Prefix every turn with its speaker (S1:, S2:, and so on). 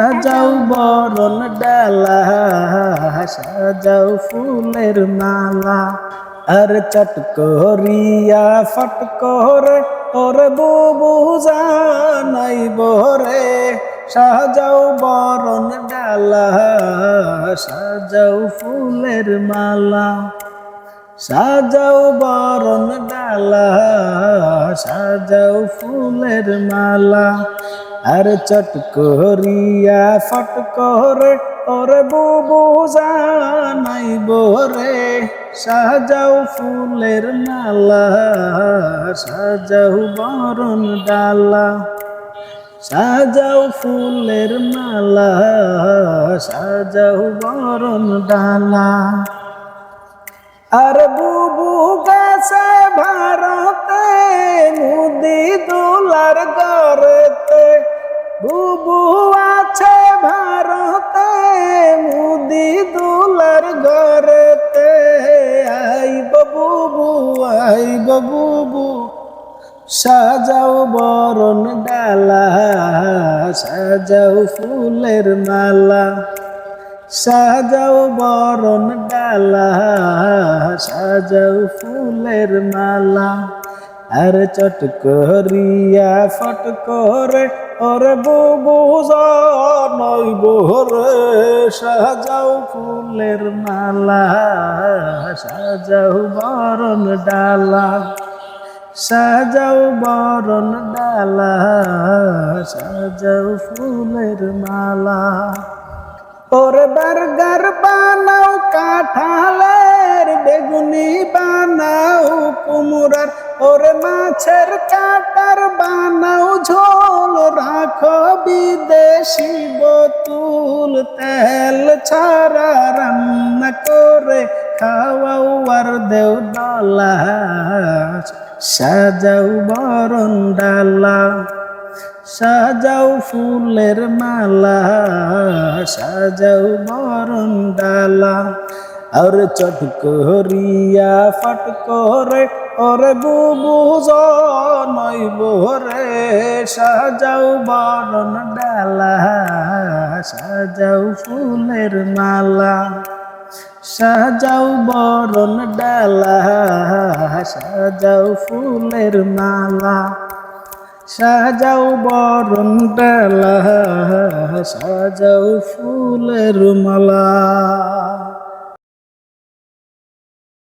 S1: সাজাও বরণ ডালা, সাজাও ফুলের মালা, আর চট করিয়া ফট করে ওরে বুবু জানাইব রে। সাজাও বরণ ডালা, সাজাও ফুলের মালা, সাজাও বরণ ডালা, সাজাও ফুলের মালা, আর চট করিয়া ফট করে ওরে বুবু জানাইব রে। সাজাও ফুলের মালা, সাজাও বরণ ডালা, সাজাও ফুলের মালা, সাজাও বরণ ডালা। আর বুবু গেছে ভারতে, মুদি দুলার ঘরেতে। বুবু আছে ভারতে, মুদি দুলার ঘরেতে। আইব বুবু, আইব বুবু, সাজাও বরণ ডালা, সাজাও ফুলের মালা, সাজাও বরণ ডালা, সাজাও ফুলের মালা, আর চট করিয়া ফট করে ওরে বুবু জানাইব রে। সাজাও ফুলের মালা, সাজাও বরণ ডালা, সাজাও বরণ ডালা, সাজাও ফুলের মালা। ওরে বার্গার বানাও কাঁঠালের, বেগুনি বানাও কুমড়ার, ওরে মাছের কাটার বানাও ঝোল, রাখো বিদেশি বোতল, তেল ছাড়া রান্না করে খাওয়াও আর দেও ডলা। সাজাও বরণ ডালা, সাজাও ফুলের মালা, সাজাও বরণ ডালা, আর চট করিয়া ফট করে ওরে বুবু জানাইব রে। সাজাও বরণ ডালা, সাজাও ফুলের মালা, সাজাও বরণ ডালা, সাজাও ফুলের মালা, সাজাও বরণ ডালা, সাজাও ফুলের মালা।